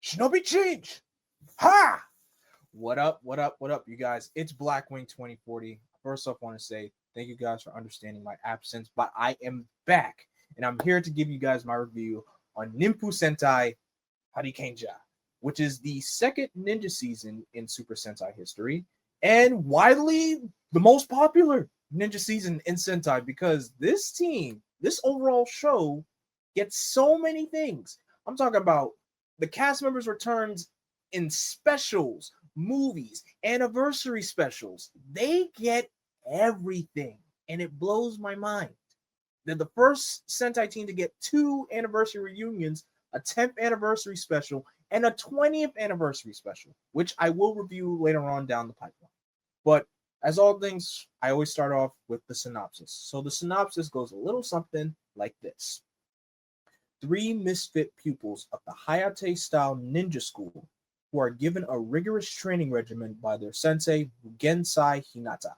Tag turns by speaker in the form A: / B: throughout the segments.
A: Shinobi change! Ha! What up, you guys? It's Blackwing 2040. First off, I want to say thank you guys for understanding my absence, but I am back, and I'm here to give you guys my review on Ninpu Sentai Hurricanger, which is the second ninja season in Super Sentai history, and widely the most popular ninja season in Sentai because this overall show gets so many things. I'm talking about the cast members' returns in specials, movies, anniversary specials. They get everything, and it blows my mind. They're the first Sentai team to get two anniversary reunions, a 10th anniversary special, and a 20th anniversary special, which I will review later on down the pipeline. But as all things, I always start off with the synopsis. So the synopsis goes a little something like this. Three misfit pupils of the Hayate-style ninja school who are given a rigorous training regimen by their sensei, Gensai Hinata,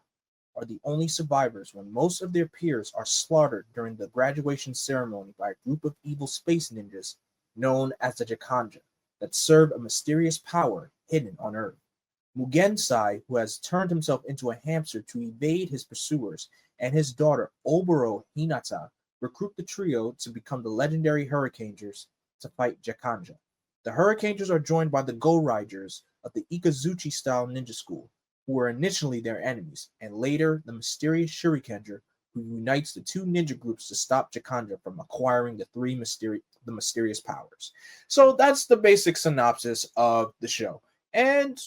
A: are the only survivors when most of their peers are slaughtered during the graduation ceremony by a group of evil space ninjas known as the Jakanja that serve a mysterious power hidden on Earth. Mugensai, who has turned himself into a hamster to evade his pursuers, and his daughter, Oboro Hinata, recruit the trio to become the legendary Hurricangers to fight Jakanja. The Hurricangers are joined by the Gouraigers of the Ikazuchi-style ninja school, who were initially their enemies, and later the mysterious Shurikenger, who unites the two ninja groups to stop Jakanja from acquiring the mysterious powers. So that's the basic synopsis of the show. And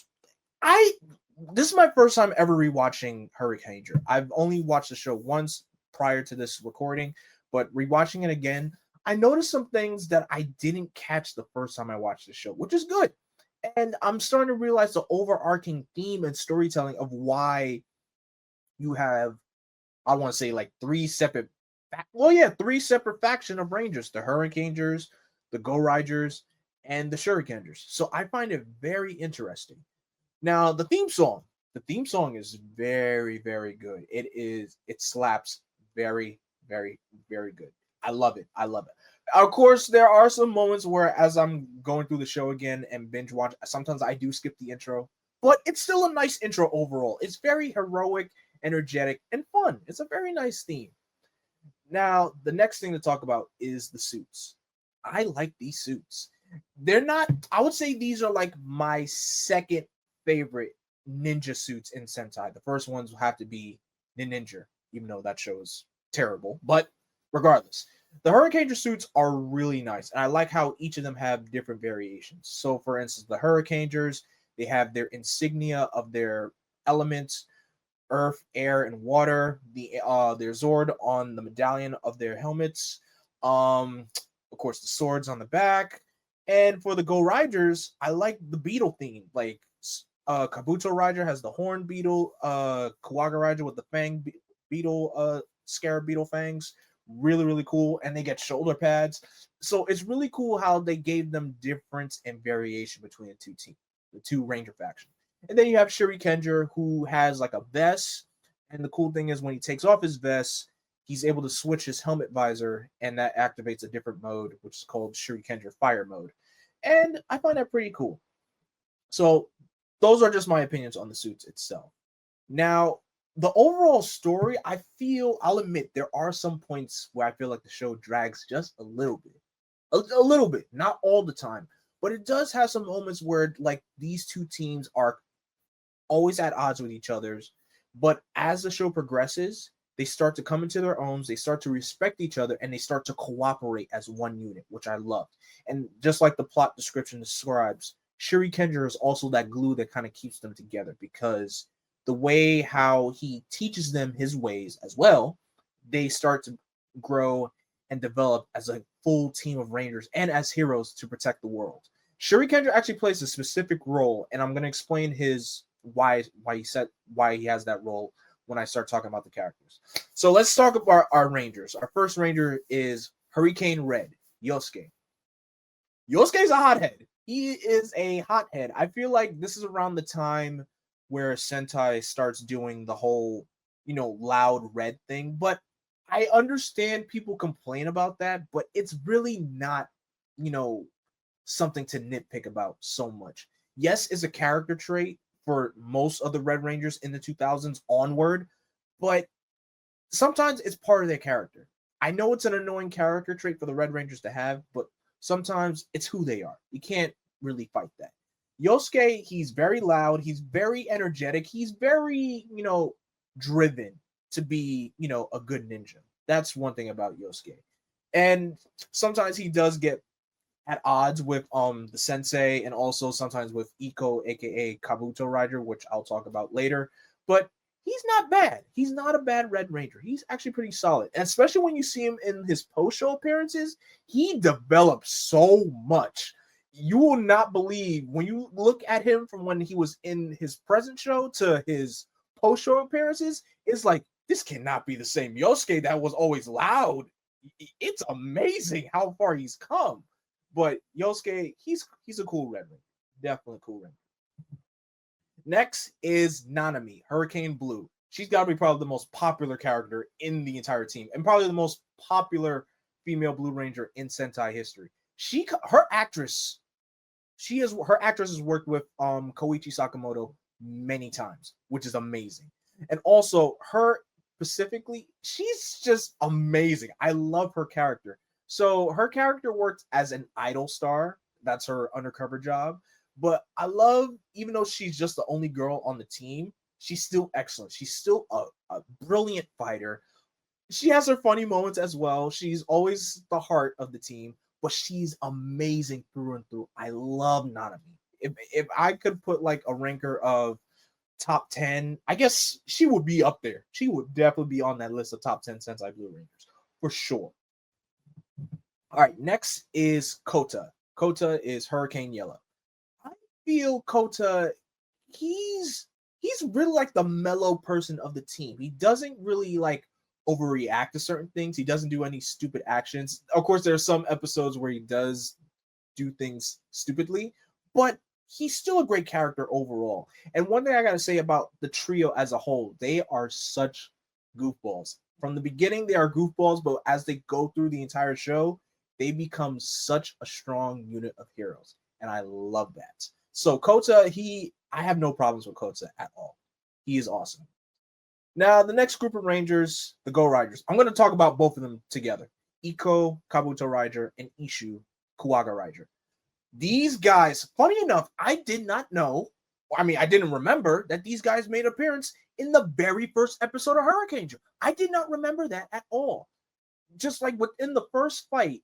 A: this is my first time ever rewatching Hurricanger. I've only watched the show once prior to this recording, but rewatching it again, I noticed some things that I didn't catch the first time I watched the show, which is good. And I'm starting to realize the overarching theme and storytelling of why you have, I want to say, like three separate faction of Rangers: the Hurricangers, the Gouraigers, and the Shurikengers. So I find it very interesting. Now, the theme song is very, very good. It slaps very, very, very good. I love it. Of course, there are some moments where, as I'm going through the show again and binge watch, sometimes I do skip the intro, but it's still a nice intro overall. It's very heroic, energetic, and fun. It's a very nice theme. Now, the next thing to talk about is the suits. I like these suits. I would say these are like my second favorite ninja suits in Sentai. The first ones will have to be Ninja, even though that show is terrible. But regardless, the Hurricanger suits are really nice, and I like how each of them have different variations. So, for instance, the Hurricangers, they have their insignia of their elements: earth, air, and water. Their Zord on the medallion of their helmets. Of course, the swords on the back. And for the Gouraigers, I like the beetle theme. Like Kabuto Rider has the horn beetle, Kawaga Rider with the fang beetle, scarab beetle fangs. Really, really cool. And they get shoulder pads. So it's really cool how they gave them difference and variation between the two Ranger factions. And then you have Shurikenger, who has like a vest. And the cool thing is when he takes off his vest, he's able to switch his helmet visor, and that activates a different mode, which is called Shurikenger Fire Mode. And I find that pretty cool. So those are just my opinions on the suits itself. Now, the overall story, I'll admit, there are some points where I feel like the show drags just a little bit. A little bit, not all the time. But it does have some moments where, like, these two teams are always at odds with each other. But as the show progresses, they start to come into their own, they start to respect each other, and they start to cooperate as one unit, which I love. And just like the plot description describes, Shurikenger is also that glue that kind of keeps them together, because the way how he teaches them his ways as well, they start to grow and develop as a full team of Rangers and as heroes to protect the world. Shurikenger actually plays a specific role, and I'm going to explain his why he has that role when I start talking about the characters. So let's talk about our Rangers. Our first Ranger is Hurricane Red, Yosuke. Yosuke's a hothead. He is a hothead. I feel like this is around the time where Sentai starts doing the whole, loud red thing. But I understand people complain about that, but it's really not, something to nitpick about so much. Yes, it's a character trait for most of the Red Rangers in the 2000s onward, but sometimes it's part of their character. I know it's an annoying character trait for the Red Rangers to have, but sometimes it's who they are. You can't really fight that. Yosuke, he's very loud, he's very energetic, he's very, driven to be, a good ninja. That's one thing about Yosuke. And sometimes he does get at odds with the sensei and also sometimes with Iko, aka Kabuto Rider, which I'll talk about later. But he's not bad. He's not a bad Red Ranger. He's actually pretty solid. And especially when you see him in his post-show appearances, he develops so much. You will not believe when you look at him from when he was in his present show to his post-show appearances, it's like, this cannot be the same Yosuke that was always loud. It's amazing how far he's come. But Yosuke, he's a cool Red Ranger. Definitely cool Red Ranger. Next is Nanami, Hurricane Blue. She's got to be probably the most popular character in the entire team and probably the most popular female Blue Ranger in Sentai history. Her actress has worked with Koichi Sakamoto many times, which is amazing. And also her specifically, she's just amazing. I love her character. So her character works as an idol star. That's her undercover job. But I love, even though she's just the only girl on the team, she's still excellent. She's still a brilliant fighter. She has her funny moments as well. She's always the heart of the team, but she's amazing through and through. I love Nanami. If I could put like a ranker of top 10, I guess she would be up there. She would definitely be on that list of top 10 Sentai Blue Rangers for sure. All right, next is Kota. Kota is Hurricane Yellow. I feel Kota, he's really like the mellow person of the team. He doesn't really like overreact to certain things. He doesn't do any stupid actions. Of course, there are some episodes where he does do things stupidly, but he's still a great character overall. And one thing I gotta say about the trio as a whole, they are such goofballs. From the beginning, they are goofballs, but as they go through the entire show, they become such a strong unit of heroes. And I love that. So Kota, I have no problems with Kota at all. He is awesome. Now, the next group of Rangers, the Gouraigers. I'm going to talk about both of them together. Iko, Kabuto Rider, and Ishu, Gouraiger. These guys, funny enough, I did not know, I didn't remember that these guys made an appearance in the very first episode of Hurricanger. I did not remember that at all. Just like within the first fight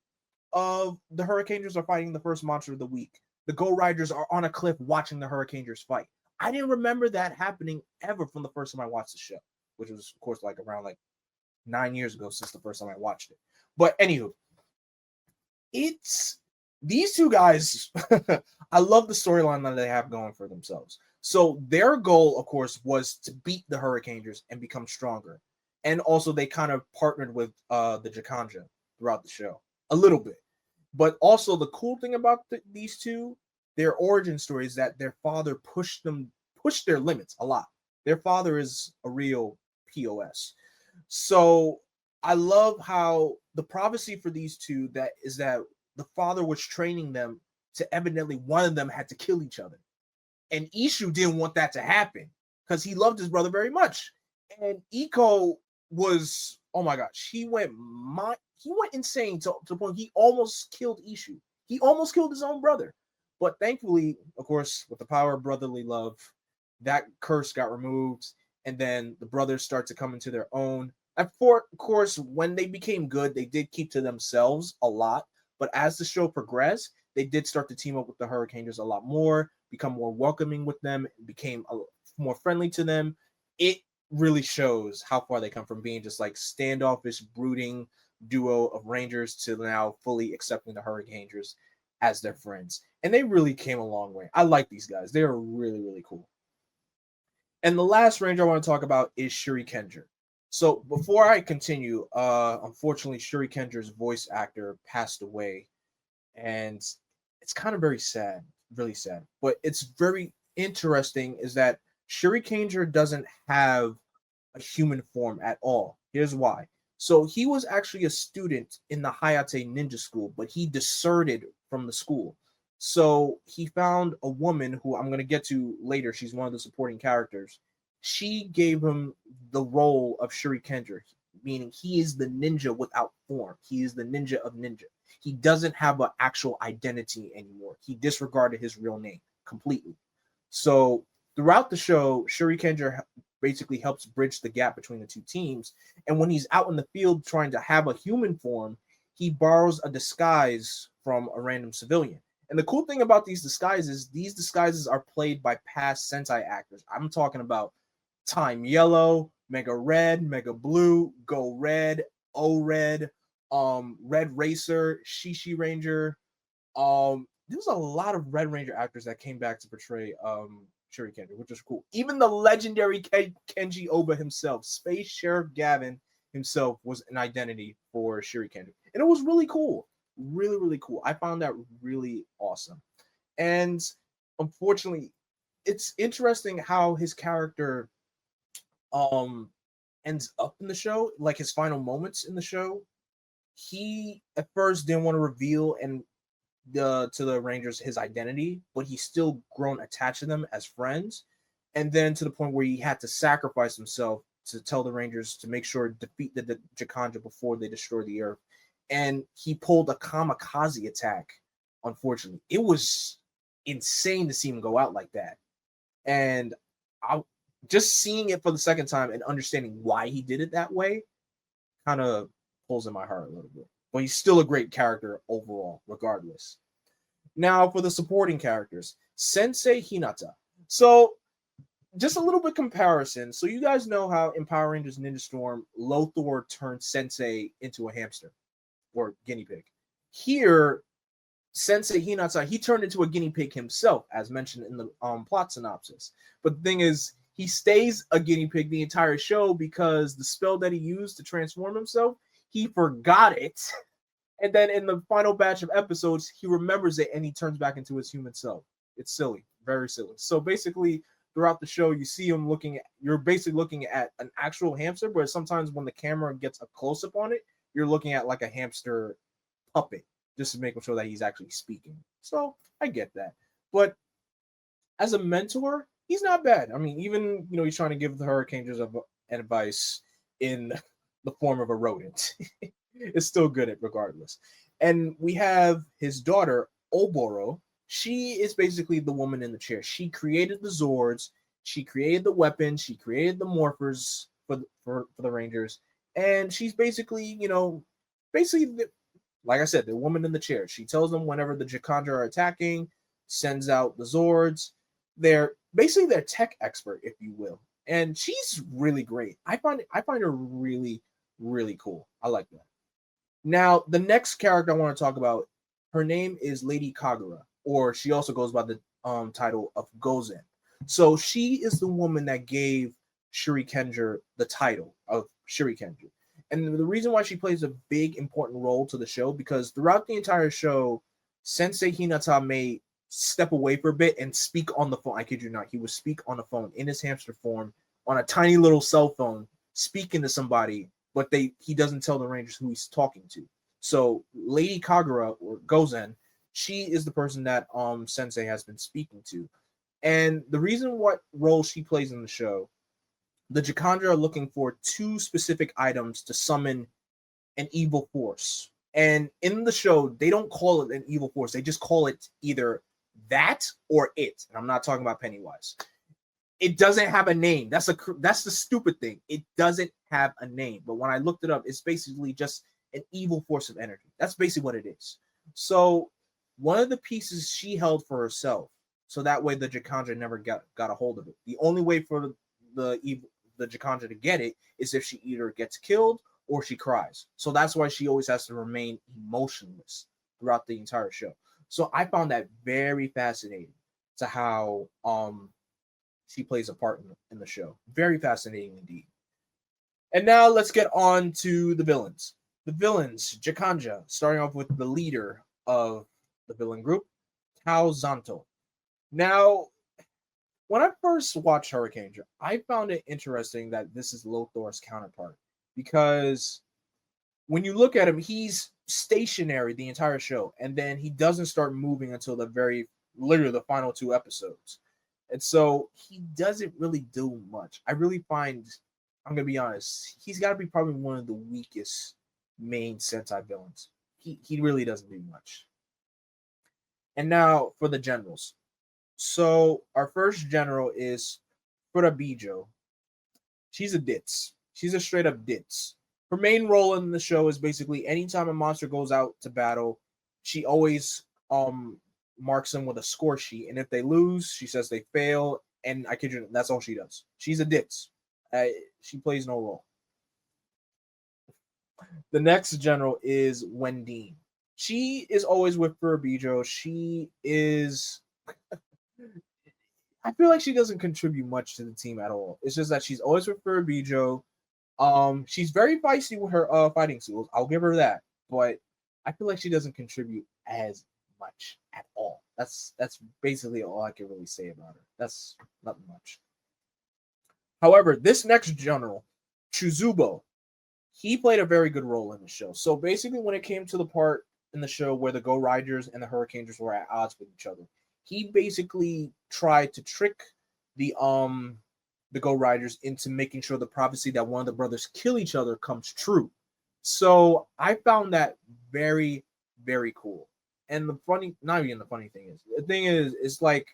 A: of the Hurricangers are fighting the first monster of the week, the Gouraigers are on a cliff watching the Hurricangers fight. I didn't remember that happening ever from the first time I watched the show, which was, of course, like around 9 years ago since the first time I watched it. But anywho, it's these two guys. I love the storyline that they have going for themselves. So their goal, of course, was to beat the Hurricangers and become stronger. And also they kind of partnered with the Jakanja throughout the show a little bit. But also the cool thing about these two, their origin story is that their father pushed their limits a lot. Their father is a real POS. So I love how the prophecy for these two that the father was training them to evidently one of them had to kill each other. And Ishu didn't want that to happen because he loved his brother very much. And Iko was, oh my gosh, he went insane to the point he almost killed Ishu. He almost killed his own brother. But thankfully, of course, with the power of brotherly love, that curse got removed. And then the brothers start to come into their own. And of course, when they became good, they did keep to themselves a lot. But as the show progressed, they did start to team up with the Hurricangers a lot more, become more welcoming with them, became more friendly to them. It really shows how far they come from being just like standoffish, brooding duo of Rangers to now fully accepting the Hurricangers as their friends. And they really came a long way. I like these guys. They are really, really cool. And the last Ranger I want to talk about is Shurikenger. So before I continue, unfortunately, Shurikenger's voice actor passed away. And it's kind of very sad, really sad. But it's very interesting is that Shurikenger doesn't have a human form at all. Here's why. So he was actually a student in the Hayate Ninja School, but he deserted from the school. So he found a woman who I'm going to get to later. She's one of the supporting characters. She gave him the role of Shurikenger, meaning he is the ninja without form. He is the ninja of ninja. He doesn't have an actual identity anymore. He disregarded his real name completely. So throughout the show, Shurikenger basically helps bridge the gap between the two teams. And when he's out in the field trying to have a human form, he borrows a disguise from a random civilian. And the cool thing about these disguises are played by past Sentai actors. I'm talking about Time Yellow, Mega Red, Mega Blue, Go Red, O Red, Red Racer, Shishi Ranger. There's a lot of Red Ranger actors that came back to portray Shurikenger, which is cool. Even the legendary Kenji Oba himself, Space Sheriff Gavin himself, was an identity for Shurikenger. And it was really cool. Really, really cool. I found that really awesome. And unfortunately, it's interesting how his character ends up in the show, like his final moments in the show. He at first didn't want to reveal and to the Rangers his identity, but he's still grown attached to them as friends. And then to the point where he had to sacrifice himself to tell the Rangers to make sure to defeat the Jakanja before they destroy the Earth. And he pulled a kamikaze attack. Unfortunately, it was insane to see him go out like that. And I just seeing it for the second time and understanding why he did it that way kind of pulls in my heart a little bit. But he's still a great character overall, regardless. Now for the supporting characters, Sensei Hinata. So just a little bit comparison. So you guys know how in Power Rangers Ninja Storm, Lothor turned Sensei into a hamster or guinea pig. Here, Sensei Hinata, he turned into a guinea pig himself, as mentioned in the plot synopsis. But the thing is, he stays a guinea pig the entire show because the spell that he used to transform himself, he forgot it. And then in the final batch of episodes, he remembers it and he turns back into his human self. It's silly, very silly. So basically, throughout the show, you see him you're basically looking at an actual hamster, but sometimes when the camera gets a close up on it, you're looking at like a hamster puppet, just to make sure that he's actually speaking. So I get that. But as a mentor, he's not bad. I mean, even, he's trying to give the Hurricangers advice in the form of a rodent. It's still good at regardless. And we have his daughter, Oboro. She is basically the woman in the chair. She created the Zords. She created the weapons. She created the morphers for the Rangers. And she's basically, like I said, the woman in the chair. She tells them whenever the Jakanja are attacking, sends out the Zords. They're basically their tech expert, if you will. And she's really great. I find her really, really cool. I like that. Now, the next character I want to talk about, her name is Lady Kagura, or she also goes by the title of Gozen. So she is the woman that gave Shurikenger the title of Shurikenger. And the reason why she plays a big, important role to the show, because throughout the entire show, Sensei Hinata may step away for a bit and speak on the phone. I kid you not. He would speak on the phone in his hamster form on a tiny little cell phone, speaking to somebody, but he doesn't tell the Rangers who he's talking to. So Lady Kagura, or Gozen, she is the person that Sensei has been speaking to. And the reason what role she plays in the show, the Jakanja are looking for 2 specific items to summon an evil force. And in the show, they don't call it an evil force. They just call it either that or it. And I'm not talking about Pennywise. It doesn't have a name. That's the stupid thing. It doesn't have a name. But when I looked it up, it's basically just an evil force of energy. That's basically what it is. So one of the pieces she held for herself, so that way the Jakanja never got a hold of it. The only way for the Jakanja to get it is if she either gets killed or she cries. So that's why she always has to remain emotionless throughout the entire show. So I found that very fascinating to how she plays a part in the show. Very fascinating indeed. And now let's get on to the villains. The villains, Jakanja, starting off with the leader of the villain group, Tao Zanto. Now, when I first watched Hurricanger, I found it interesting that this is Lothor's counterpart, because when you look at him, he's stationary the entire show, and then he doesn't start moving until literally the final 2 episodes. And so he doesn't really do much. I really find, I'm gonna be honest, he's got to be probably one of the weakest main Sentai villains. He really doesn't do much. And now for the generals. So our first general is Furabijo. She's a ditz. She's a straight up ditz. Her main role in the show is basically anytime a monster goes out to battle, she always marks them with a score sheet, and if they lose, she says they fail. And I kid you, that's all she does. She's a ditz. She plays no role. The next general is Wendine. She is always with Furabijo. She is. I feel like she doesn't contribute much to the team at all. It's just that she's always with Furabijo. She's very feisty with her fighting skills. I'll give her that, but I feel like she doesn't contribute as much at all. That's basically all I can really say about her. That's not much. However, this next general, Chuzubo, he played a very good role in the show. So basically, when it came to the part in the show where the Gouraigers and the Hurricangers were at odds with each other, he basically tried to trick the Gouraigers into making sure the prophecy that one of the brothers kill each other comes true. So I found that very, very cool. And the funny, not even the funny thing is, the thing is, it's like,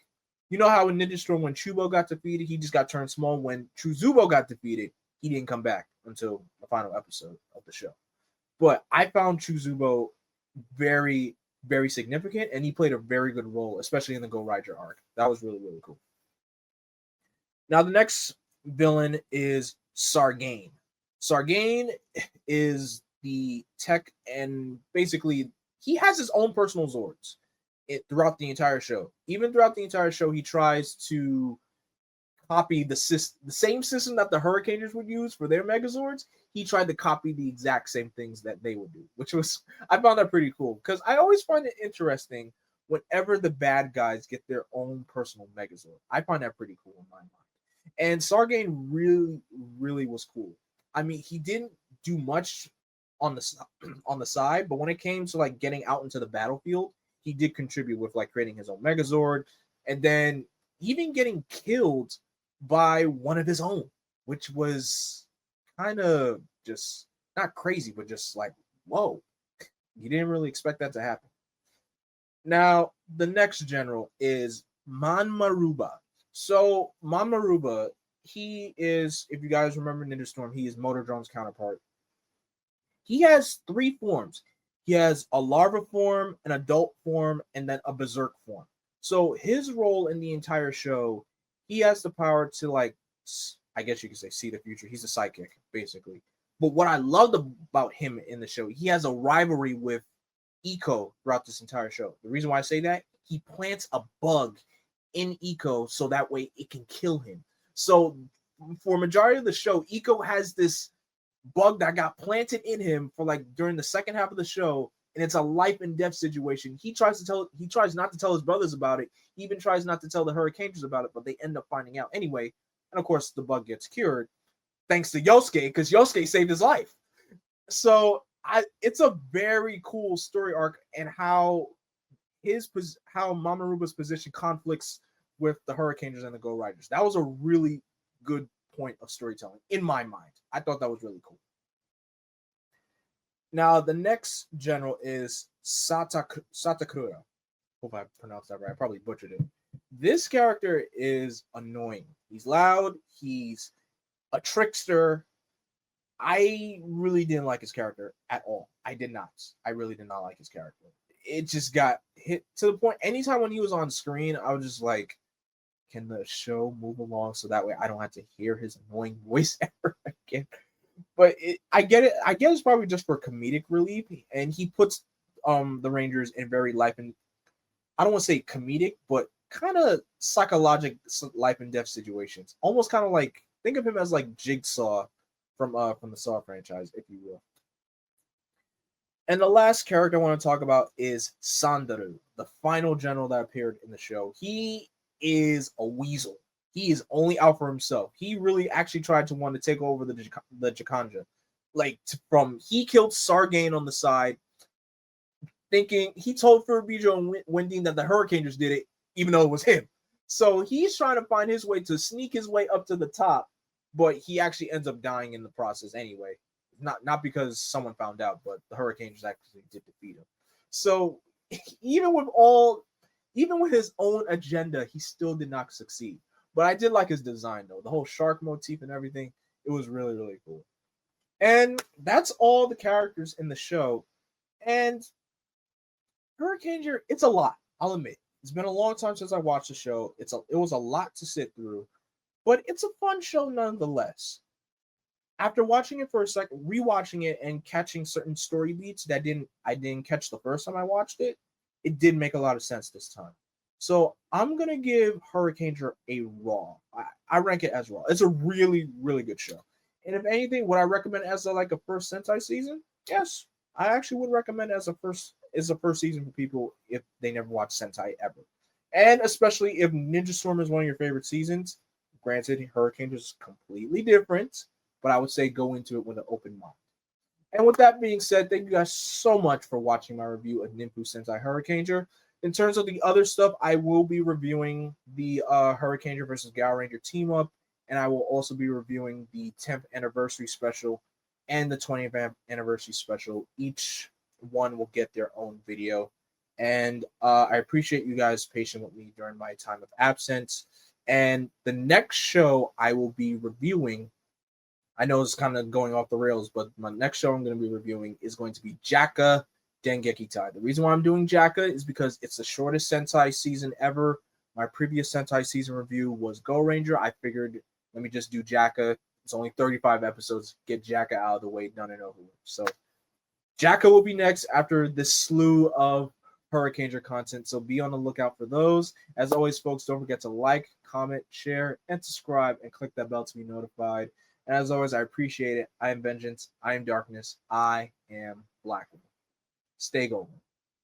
A: you know how in Ninja Storm, when Chubo got defeated, he just got turned small. When Chuzubo got defeated, he didn't come back until the final episode of the show. But I found Chuzubo very, very significant, and he played a very good role, especially in the Gouraiger arc. That was really, really cool. Now, the next villain is Sargain. Sargain is the tech, and basically, he has his own personal Zords throughout the entire show. Even throughout the entire show, he tries to copy the same system that the Hurricangers would use for their Megazords. He tried to copy the exact same things that they would do, which was, I found that pretty cool, because I always find it interesting whenever the bad guys get their own personal Megazord. I find that pretty cool in my mind. And Sargain really, really was cool. I mean, he didn't do much on the side, but when it came to like getting out into the battlefield, he did contribute with like creating his own Megazord, and then even getting killed by one of his own, which was kind of just not crazy, but just like, whoa, you didn't really expect that to happen. Now, the next general is Manmaruba. So Manmaruba, he is, if you guys remember Ninja Storm, he is Motordrone's counterpart. He has 3 forms. He has a larva form, an adult form, and then a berserk form. So his role in the entire show, he has the power to, like, I guess you could say, see the future. He's a psychic, basically. But what I loved about him in the show, he has a rivalry with Iko throughout this entire show. The reason why I say that, he plants a bug in Iko so that way it can kill him. So for majority of the show, Iko has this bug that got planted in him for like during the second half of the show, and it's a life and death situation. He tries not to tell his brothers about it. He even tries not to tell the Hurricangers about it, but they end up finding out anyway. And of course, the bug gets cured thanks to Yosuke, because Yosuke saved his life. So it's a very cool story arc, and how Mamaruba's position conflicts with the Hurricangers and the Gouraigers. That was a really good point of storytelling in my mind. I thought that was really cool. Now, the next general is Satakura. Hope I pronounced that right. I probably butchered it. This character is annoying. He's loud. He's a trickster. I really didn't like his character at all. I did not. I really did not like his character. It just got hit to the point. Anytime when he was on screen, I was just like, can the show move along so that way I don't have to hear his annoying voice ever again? But I get it. I guess it's probably just for comedic relief, and he puts the Rangers in very life and, I don't want to say comedic, but kind of psychological life and death situations. Almost kind of like, think of him as like Jigsaw from the Saw franchise, if you will. And the last character I want to talk about is Sandaru, the final general that appeared in the show. He is a weasel. He is only out for himself. He really actually tried to want to take over the Jakanja. Like, he killed Sargain on the side. thinking he told Furubijo and Wendine that the Hurricangers did it, even though it was him. So he's trying to find his way to sneak his way up to the top, but he actually ends up dying in the process anyway. Not because someone found out, but the Hurricangers actually did defeat him. So even with his own agenda, he still did not succeed. But I did like his design though. The whole shark motif and everything, it was really, really cool. And that's all the characters in the show. And Hurricanger, it's a lot. I'll admit. It's been a long time since I watched the show. It was a lot to sit through, but it's a fun show nonetheless. After watching it for a second, rewatching it and catching certain story beats that I didn't catch the first time I watched it, it did make a lot of sense this time. So I'm gonna give Hurricanger a raw. I rank it as raw. It's a really, really good show. And if anything, would I recommend as a first Sentai season? Yes, I actually would recommend as a first season for people if they never watched Sentai ever. And especially if Ninja Storm is one of your favorite seasons. Granted, Hurricane is completely different, but I would say go into it with an open mind. And with that being said, thank you guys so much for watching my review of Ninpu Sentai Hurricanger. In terms of the other stuff, I will be reviewing the Hurricanger versus Gouraiger team up, and I will also be reviewing the 10th anniversary special and the 20th anniversary special. Each one will get their own video. And I appreciate you guys patient with me during my time of absence. And the next show I will be reviewing, I know it's kind of going off the rails, but my next show I'm going to be reviewing is going to be Jakka Dengeki Tai. The reason why I'm doing Jakka is because it's the shortest Sentai season ever. My previous Sentai season review was Gouraiger. I figured, let me just do Jakka. It's only 35 episodes. Get Jakka out of the way, done and over with. So Jakka will be next after this slew of Hurricanger content. So be on the lookout for those. As always, folks, don't forget to like, comment, share, and subscribe, and click that bell to be notified. And as always, I appreciate it. I am Vengeance. I am Darkness. I am Black. Stay golden.